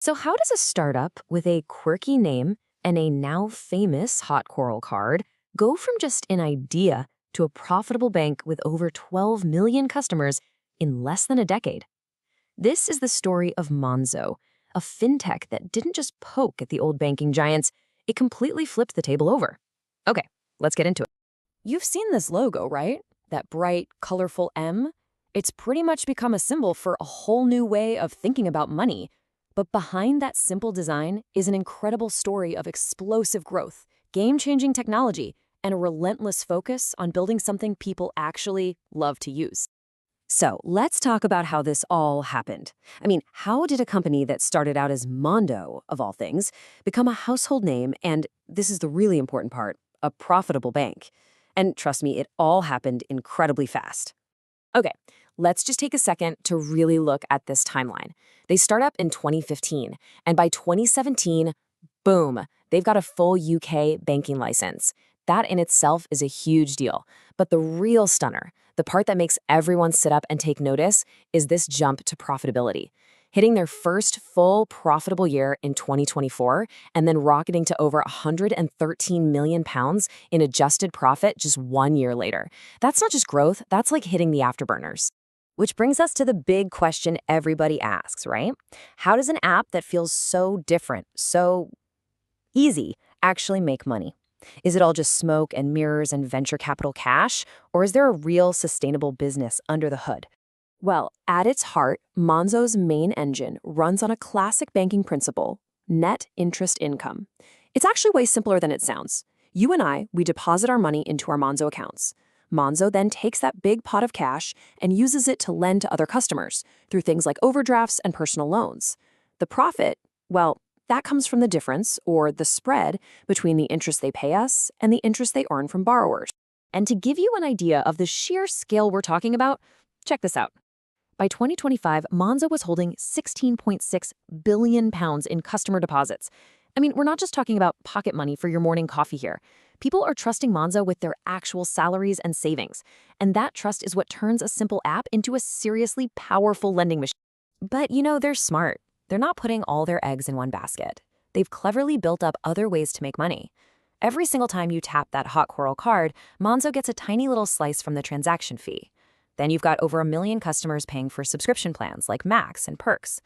So, how does a startup with a quirky name and a now famous hot coral card go from just an idea to a profitable bank with over 12 million customers in less than a decade? This is the story of Monzo, a fintech that didn't just poke at the old banking giants, it completely flipped the table over. Okay, let's get into it. You've seen this logo, right? That bright, colorful M? It's pretty much become a symbol for a whole new way of thinking about money. But behind that simple design is an incredible story of explosive growth, game-changing technology, and a relentless focus on building something people actually love to use. So let's talk about how this all happened. How did a company that started out as Mondo, of all things, become a household name and, this is the really important part, a profitable bank? And trust me, it all happened incredibly fast. Okay, let's just take a second to really look at this timeline. They start up in 2015, and by 2017, boom, they've got a full UK banking license. That in itself is a huge deal. But the real stunner, the part that makes everyone sit up and take notice, is this jump to profitability. Hitting their first full profitable year in 2024 and then rocketing to over £113 million in adjusted profit just 1 year later. That's not just growth, that's like hitting the afterburners. Which brings us to the big question everybody asks, right? How does an app that feels so different, so easy, actually make money? Is it all just smoke and mirrors and venture capital cash, or is there a real sustainable business under the hood? Well, at its heart, Monzo's main engine runs on a classic banking principle, net interest income. It's actually way simpler than it sounds. You and I, we deposit our money into our Monzo accounts. Monzo then takes that big pot of cash and uses it to lend to other customers through things like overdrafts and personal loans. The profit, well, that comes from the difference, or the spread, between the interest they pay us and the interest they earn from borrowers. And to give you an idea of the sheer scale we're talking about, check this out. By 2025, Monzo was holding £16.6 billion in customer deposits. We're not just talking about pocket money for your morning coffee here. People are trusting Monzo with their actual salaries and savings. And that trust is what turns a simple app into a seriously powerful lending machine. But they're smart. They're not putting all their eggs in one basket. They've cleverly built up other ways to make money. Every single time you tap that hot coral card, Monzo gets a tiny little slice from the transaction fee. Then you've got over 1 million customers paying for subscription plans like Max and Perks.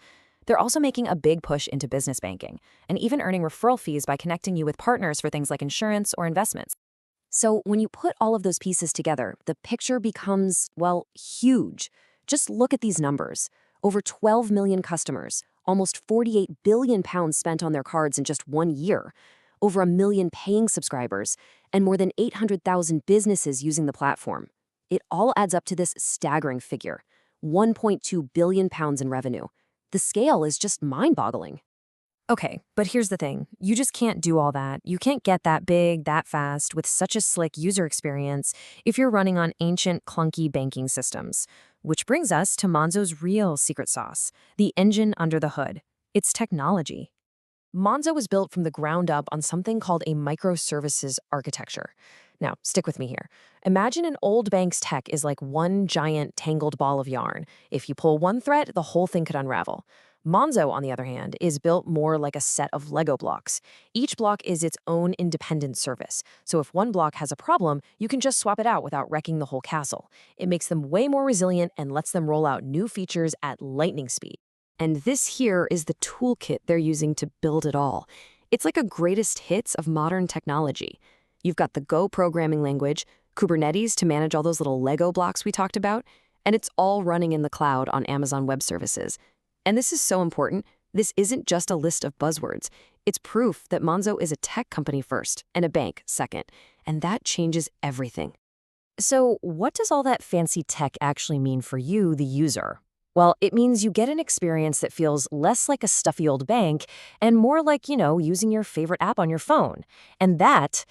They're also making a big push into business banking and even earning referral fees by connecting you with partners for things like insurance or investments. So when you put all of those pieces together, the picture becomes, well, huge. Just look at these numbers. Over 12 million customers, almost £48 billion spent on their cards in just 1 year, over 1 million paying subscribers, and more than 800,000 businesses using the platform. It all adds up to this staggering figure, £1.2 billion in revenue. The scale is just mind-boggling. Okay, but here's the thing. You just can't do all that. You can't get that big, that fast, with such a slick user experience if you're running on ancient, clunky banking systems. Which brings us to Monzo's real secret sauce, the engine under the hood. It's technology. Monzo was built from the ground up on something called a microservices architecture. Now, stick with me here. Imagine an old bank's tech is like one giant tangled ball of yarn. If you pull one thread, the whole thing could unravel. Monzo, on the other hand, is built more like a set of Lego blocks. Each block is its own independent service. So if one block has a problem, you can just swap it out without wrecking the whole castle. It makes them way more resilient and lets them roll out new features at lightning speed. And this here is the toolkit they're using to build it all. It's like a greatest hits of modern technology. You've got the Go programming language, Kubernetes to manage all those little Lego blocks we talked about, and it's all running in the cloud on Amazon Web Services. And this is so important. This isn't just a list of buzzwords. It's proof that Monzo is a tech company first and a bank second, and that changes everything. So what does all that fancy tech actually mean for you, the user? Well, it means you get an experience that feels less like a stuffy old bank and more like, using your favorite app on your phone. And that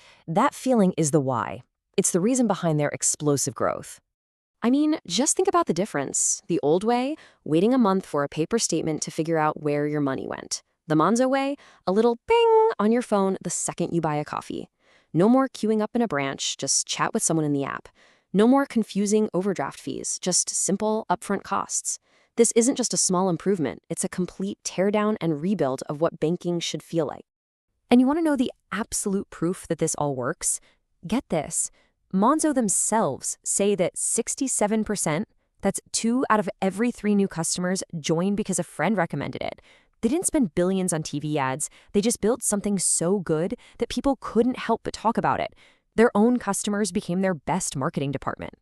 feeling is the why. It's the reason behind their explosive growth. Just think about the difference. The old way, waiting a month for a paper statement to figure out where your money went. The Monzo way, a little bing on your phone the second you buy a coffee. No more queuing up in a branch, just chat with someone in the app. No more confusing overdraft fees, just simple upfront costs. This isn't just a small improvement, it's a complete teardown and rebuild of what banking should feel like. And you want to know the absolute proof that this all works? Get this. Monzo themselves say that 67%, that's 2 out of every 3 new customers, joined because a friend recommended it. They didn't spend billions on TV ads. They just built something so good that people couldn't help but talk about it. Their own customers became their best marketing department.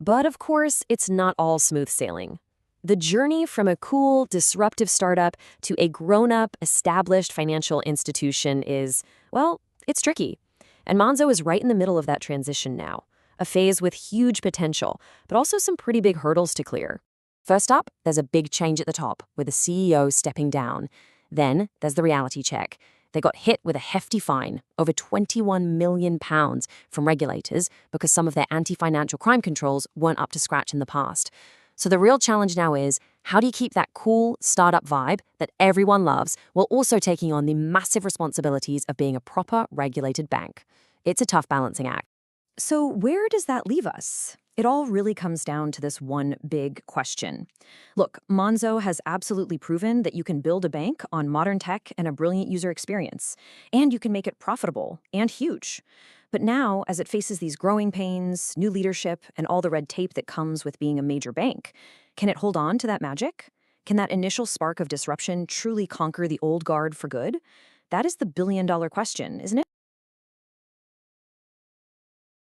But of course, it's not all smooth sailing. The journey from a cool, disruptive startup to a grown-up, established financial institution is, well, it's tricky. And Monzo is right in the middle of that transition now, a phase with huge potential, but also some pretty big hurdles to clear. First up, there's a big change at the top, with the CEO stepping down. Then there's the reality check. They got hit with a hefty fine, over £21 million from regulators because some of their anti-financial crime controls weren't up to scratch in the past. So the real challenge now is, how do you keep that cool startup vibe that everyone loves while also taking on the massive responsibilities of being a proper regulated bank? It's a tough balancing act. So where does that leave us? It all really comes down to this one big question. Look, Monzo has absolutely proven that you can build a bank on modern tech and a brilliant user experience, and you can make it profitable and huge. But now, as it faces these growing pains, new leadership, and all the red tape that comes with being a major bank, can it hold on to that magic? Can that initial spark of disruption truly conquer the old guard for good? That is the billion-dollar question, isn't it?